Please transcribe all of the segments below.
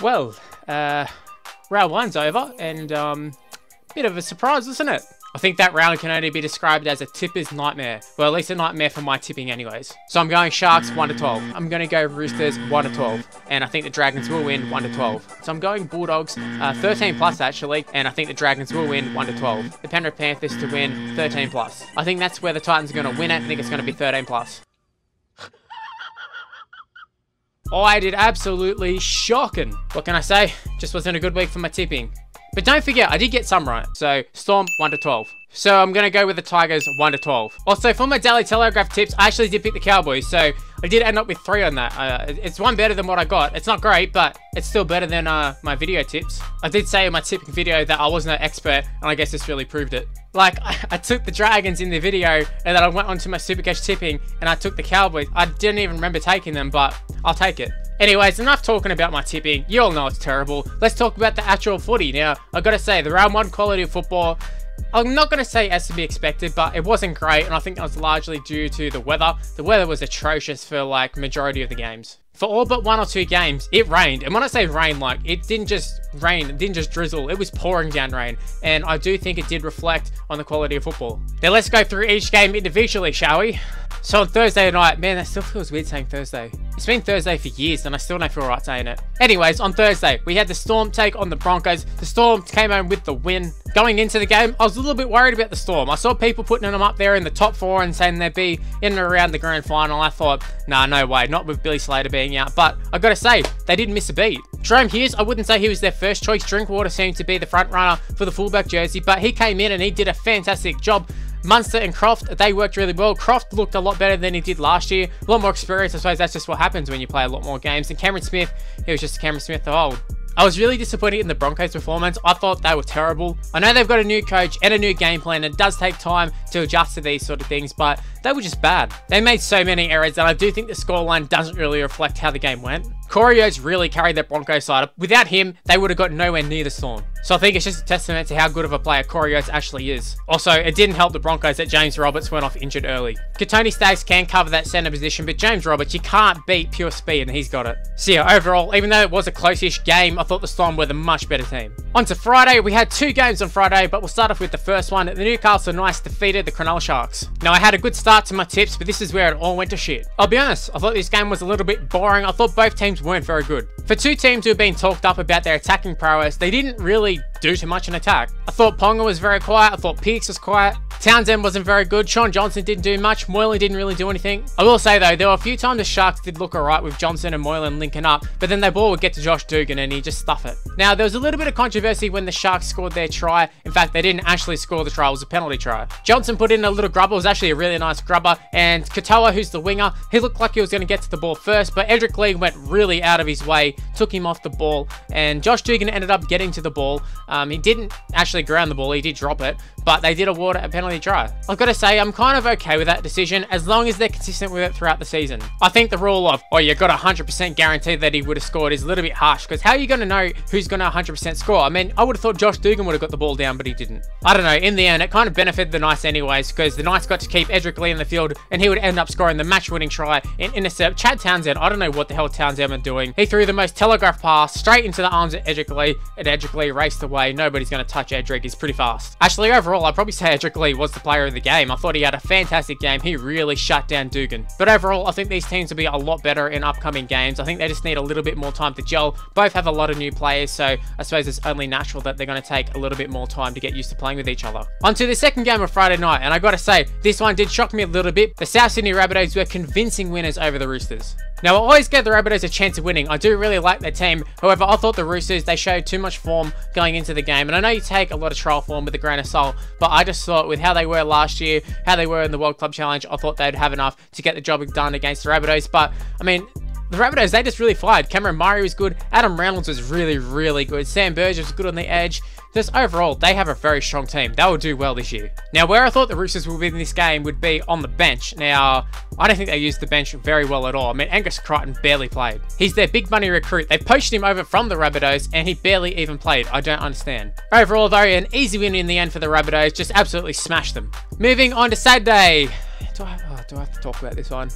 Well, round one's over, and bit of a surprise, isn't it? I think that round can only be described as a tipper's nightmare. Well, at least a nightmare for my tipping anyways. So I'm going Sharks 1 to 12. I'm going to go Roosters 1 to 12. And I think the Dragons will win 1 to 12. So I'm going Bulldogs 13 plus actually. And I think the Dragons will win 1 to 12. The Penrith Panthers to win 13 plus. I think that's where the Titans are going to win it. I think it's going to be 13 plus. I did absolutely shocking. What can I say? Just wasn't a good week for my tipping. But don't forget, I did get some right. So, Storm 1 to 12. So, I'm going to go with the Tigers 1 to 12. Also, for my Daily Telegraph tips, I actually did pick the Cowboys. So, I did end up with 3 on that. It's one better than what I got. It's not great, but it's still better than my video tips. I did say in my tipping video that I wasn't an expert, and I guess this really proved it. Like, I took the Dragons in the video, and then I went onto my Supercash tipping, and I took the Cowboys. I didn't even remember taking them, but I'll take it. Anyways, enough talking about my tipping. You all know it's terrible. Let's talk about the actual footy. Now, I've got to say, the round 1 quality of football, I'm not going to say as to be expected, but it wasn't great, and I think that was largely due to the weather. The weather was atrocious for, like, majority of the games. For all but 1 or 2 games, it rained. And when I say rain, like, it didn't just rain, it didn't just drizzle, it was pouring down rain. And I do think it did reflect on the quality of football. Now, let's go through each game individually, shall we? So on Thursday night, man, that still feels weird saying Thursday. It's been Thursday for years, and I still don't feel right saying it. Anyways, on Thursday, we had the Storm take on the Broncos. The Storm came home with the win. Going into the game, I was a little bit worried about the Storm. I saw people putting them up there in the top 4 and saying they'd be in and around the grand final. I thought, nah, no way, not with Billy Slater being out. But I gotta say, they didn't miss a beat. Jerome Hughes, I wouldn't say he was their first choice. Drinkwater seemed to be the front runner for the fullback jersey, but he came in and he did a fantastic job. Munster and Croft, they worked really well. Croft looked a lot better than he did last year. A lot more experience. I suppose that's just what happens when you play a lot more games. And Cameron Smith, he was just Cameron Smith of old. I was really disappointed in the Broncos' performance. I thought they were terrible. I know they've got a new coach and a new game plan. It does take time to adjust to these sort of things, but they were just bad. They made so many errors, and I do think the scoreline doesn't really reflect how the game went. Corey Oates really carried that Broncos side up. Without him, they would have got nowhere near the Storm. So I think it's just a testament to how good of a player Corey Oates actually is. Also, it didn't help the Broncos that James Roberts went off injured early. Katoni Staggs can cover that centre position, but James Roberts, you can't beat pure speed, and he's got it. So yeah, overall, even though it was a close-ish game, I thought the Storm were the much better team. On to Friday, we had 2 games on Friday, but we'll start off with the first one. The Newcastle Knights defeated the Cronulla Sharks. Now, I had a good start to my tips, but this is where it all went to shit. I'll be honest, I thought this game was a little bit boring. I thought both teams weren't very good. For 2 teams who have been talked up about their attacking prowess, they didn't really do too much in attack. I thought Ponga was very quiet. I thought Pearce was quiet. Townsend wasn't very good. Sean Johnson didn't do much. Moylan didn't really do anything. I will say though, there were a few times the Sharks did look alright with Johnson and Moylan linking up, but then their ball would get to Josh Dugan and he'd just stuff it. Now, there was a little bit of controversy when the Sharks scored their try. In fact, they didn't actually score the try. It was a penalty try. Johnson put in a little grubber. It was actually a really nice grubber. And Katoa, who's the winger, he looked like he was going to get to the ball first, but Edric Lee went really out of his way, took him off the ball, and Josh Dugan ended up getting to the ball. He didn't actually ground the ball. He did drop it, but they did award it a penalty try. I've got to say, I'm kind of okay with that decision as long as they're consistent with it throughout the season. I think the rule of, oh, you got 100% guarantee that he would have scored is a little bit harsh, because how are you going to know who's going to 100% score? I mean, I would have thought Josh Dugan would have got the ball down, but he didn't. I don't know, in the end, it kind of benefited the Knights anyways, because the Knights got to keep Edric Lee in the field, and he would end up scoring the match-winning try and intercept. Chad Townsend, I don't know what the hell Townsend was doing. He threw the most telegraph pass straight into the arms of Edric Lee, and Edric Lee raced away. Nobody's going to touch Edric. He's pretty fast. Actually, overall, I'd probably say Edric Lee was the player of the game. I thought he had a fantastic game. He really shut down Dugan. But overall, I think these teams will be a lot better in upcoming games. I think they just need a little bit more time to gel. Both have a lot of new players, so I suppose it's only natural that they're going to take a little bit more time to get used to playing with each other. On to the second game of Friday night, and I got to say, this one did shock me a little bit. The South Sydney Rabbitohs were convincing winners over the Roosters. Now, I always gave the Rabbitohs a chance of winning. I do really like their team. However, I thought the Roosters, they showed too much form going into the game. And I know you take a lot of trial form with a grain of salt, but I just thought with how they were last year, how they were in the World Club Challenge, I thought they'd have enough to get the job done against the Rabbitohs. But, I mean, the Rabbitohs, they just really fired. Cameron Murray was good. Adam Reynolds was really, really good. Sam Burgess was good on the edge. Just overall, they have a very strong team. They will do well this year. Now, where I thought the Roosters would win this game would be on the bench. Now, I don't think they used the bench very well at all. I mean, Angus Crichton barely played. He's their big money recruit. They poached him over from the Rabbitohs, and he barely even played. I don't understand. Overall, though, an easy win in the end for the Rabbitohs. Just absolutely smashed them. Moving on to Saturday. Do I have to talk about this one?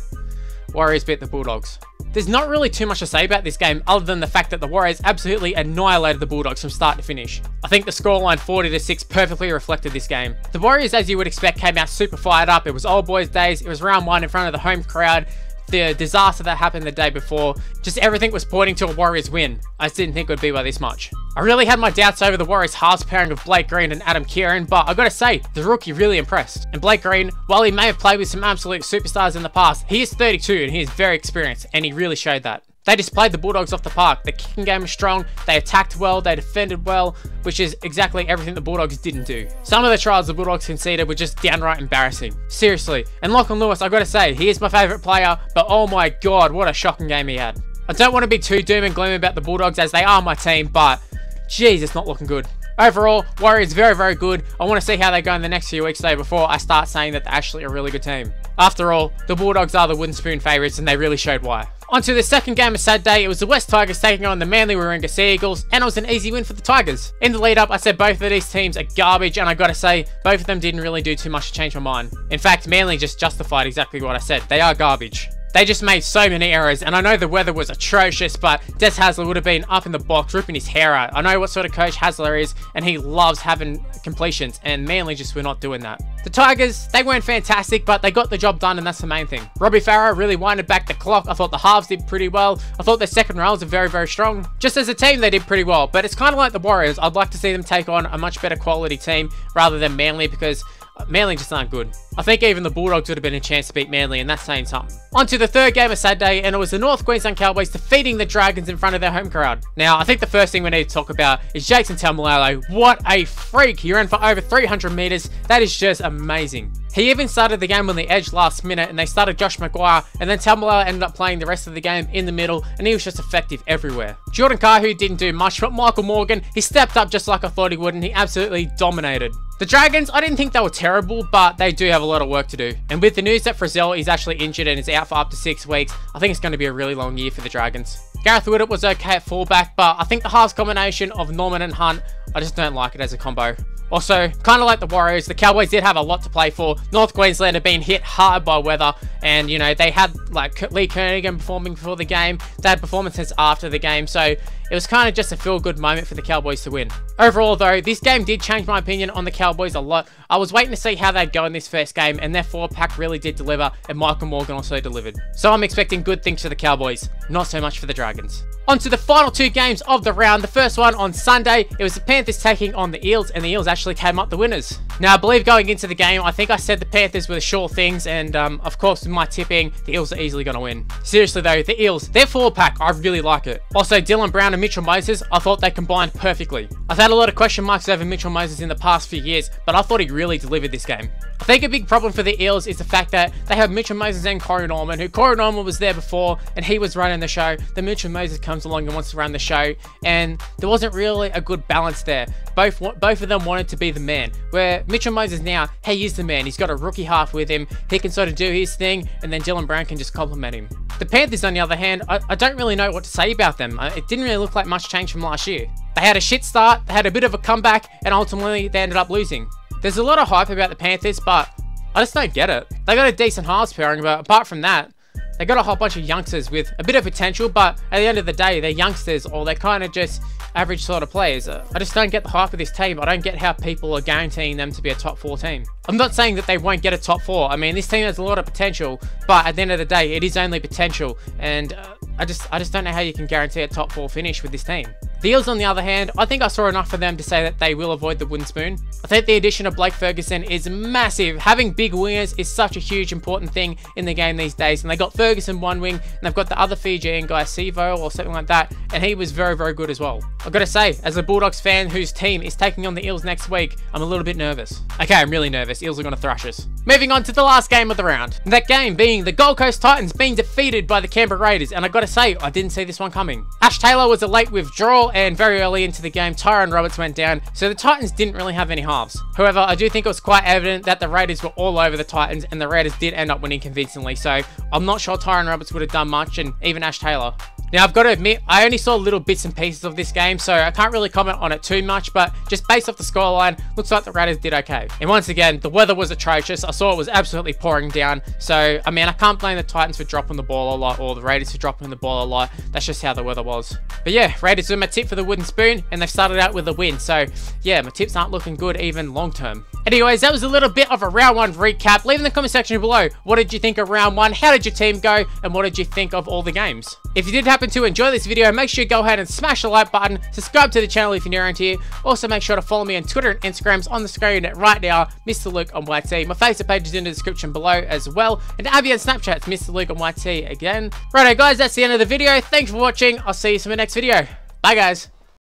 Warriors beat the Bulldogs. There's not really too much to say about this game other than the fact that the Warriors absolutely annihilated the Bulldogs from start to finish. I think the scoreline 40-6 perfectly reflected this game. The Warriors, as you would expect, came out super fired up. It was old boys days. It was round 1 in front of the home crowd. The disaster that happened the day before, just everything was pointing to a Warriors win. I just didn't think it would be by this much. I really had my doubts over the Warriors halves pairing of Blake Green and Adam Kieran, but I gotta say, the rookie really impressed. And Blake Green, while he may have played with some absolute superstars in the past, he is 32 and he is very experienced, and he really showed that. They just played the Bulldogs off the park. The kicking game was strong, they attacked well, they defended well, which is exactly everything the Bulldogs didn't do. Some of the tries the Bulldogs conceded were just downright embarrassing. Seriously. And Lachlan Lewis, I gotta say, he is my favourite player, but oh my god, what a shocking game he had. I don't want to be too doom and gloom about the Bulldogs as they are my team, but jeez, it's not looking good. Overall, Warriors very, very good. I want to see how they go in the next few weeks though before I start saying that they're actually a really good team. After all, the Bulldogs are the wooden spoon favourites and they really showed why. On to the second game of Saturday, it was the West Tigers taking on the Manly Warringah Sea Eagles, and it was an easy win for the Tigers. In the lead up, I said both of these teams are garbage, and I gotta say, both of them didn't really do too much to change my mind. In fact, Manly just justified exactly what I said. They are garbage. They just made so many errors, and I know the weather was atrocious, but Des Hasler would have been up in the box ripping his hair out. I know what sort of coach Hasler is, and he loves having completions, and Manly just were not doing that. The Tigers, they weren't fantastic, but they got the job done, and that's the main thing. Robbie Farah really winded back the clock. I thought the halves did pretty well. I thought their second rows are very, very strong. Just as a team, they did pretty well, but it's kind of like the Warriors. I'd like to see them take on a much better quality team rather than Manly, because Manly just aren't good. I think even the Bulldogs would have been a chance to beat Manly, and that's saying something. On to the third game of Saturday, and it was the North Queensland Cowboys defeating the Dragons in front of their home crowd. Now, I think the first thing we need to talk about is Jason Taumalolo. What a freak! He ran for over 300 metres. That is just amazing. He even started the game on the edge last minute, and they started Josh Maguire, and then Taumalolo ended up playing the rest of the game in the middle, and he was just effective everywhere. Jordan Kahu didn't do much, but Michael Morgan, he stepped up just like I thought he would, and he absolutely dominated. The Dragons, I didn't think they were terrible, but they do have a lot of work to do. And with the news that Frizzell is actually injured and is out for up to 6 weeks, I think it's going to be a really long year for the Dragons. Gareth Widdop was okay at fullback, but I think the halves combination of Norman and Hunt, I just don't like it as a combo. Also, kind of like the Warriors, the Cowboys did have a lot to play for. North Queensland had been hit hard by weather, and you know, they had like Lee Kernaghan performing before the game. They had performances after the game, so it was kind of just a feel-good moment for the Cowboys to win. Overall though, this game did change my opinion on the Cowboys a lot. I was waiting to see how they'd go in this first game, and their 4-pack really did deliver, and Michael Morgan also delivered. So I'm expecting good things for the Cowboys, not so much for the Dragons. On to the final 2 games of the round. The first one on Sunday, it was the Panthers taking on the Eels, and the Eels actually came up the winners. Now, I believe going into the game, I think I said the Panthers were the sure things, and of course, with my tipping, the Eels are easily going to win. Seriously though, the Eels, their 4-pack, I really like it. Also, Dylan Brown and Mitchell Moses, I thought they combined perfectly. I've had a lot of question marks over Mitchell Moses in the past few years, but I thought he really delivered this game. I think a big problem for the Eels is the fact that they have Mitchell Moses and Corey Norman, who Corey Norman was there before, and he was running the show. Then Mitchell Moses comes along and wants to run the show, and there wasn't really a good balance there. Both of them wanted to be the man, where Mitchell Moses now, he is the man. He's got a rookie half with him. He can sort of do his thing, and then Dylan Brown can just compliment him. The Panthers, on the other hand, I don't really know what to say about them. It didn't really look like much change from last year. They had a shit start, they had a bit of a comeback, and ultimately they ended up losing. There's a lot of hype about the Panthers, but I just don't get it. They got a decent halves pairing, but apart from that, they got a whole bunch of youngsters with a bit of potential, but at the end of the day, they're youngsters, or they're kind of just average sort of players. I just don't get the hype of this team. I don't get how people are guaranteeing them to be a top 4 team. I'm not saying that they won't get a top 4. I mean, this team has a lot of potential, but at the end of the day, it is only potential, and I just don't know how you can guarantee a top 4 finish with this team. The Eels, on the other hand, I think I saw enough for them to say that they will avoid the wooden spoon. I think the addition of Blake Ferguson is massive. Having big wingers is such a huge important thing in the game these days, and they got Ferguson one wing, and they've got the other Fijian guy, Sivo or something like that, and he was very, very good as well. I've got to say, as a Bulldogs fan whose team is taking on the Eels next week, I'm a little bit nervous. Okay, I'm really nervous. Eels are going to thrash us. Moving on to the last game of the round. That game being the Gold Coast Titans being defeated by the Canberra Raiders, and I've got to say, I didn't see this one coming. Ash Taylor was a late withdrawal, and very early into the game, Tyrone Roberts went down, so the Titans didn't really have any halves. However, I do think it was quite evident that the Raiders were all over the Titans, and the Raiders did end up winning convincingly, so I'm not sure Tyrone Roberts would have done much, and even Ash Taylor. Now, I've got to admit, I only saw little bits and pieces of this game, so I can't really comment on it too much, but just based off the scoreline, looks like the Raiders did okay. And once again, the weather was atrocious. I saw it was absolutely pouring down, so, I mean, I can't blame the Titans for dropping the ball a lot, or the Raiders for dropping the ball a lot. That's just how the weather was. But yeah, Raiders are my tip for the wooden spoon, and they've started out with a win, so yeah, my tips aren't looking good even long term. Anyways, that was a little bit of a round 1 recap. Leave in the comment section below, what did you think of round 1? How did your team go? And what did you think of all the games? If you did happen to enjoy this video, make sure you go ahead and smash the like button, subscribe to the channel if you're new around here. Also, make sure to follow me on Twitter and Instagrams on the screen right now, Mr. Luke on YT. My Facebook page is in the description below as well. And Abby on Snapchat, it's Mr. Luke on YT again. Righto guys, that's the end of the video. Thanks for watching. I'll see you in the next video. Bye guys.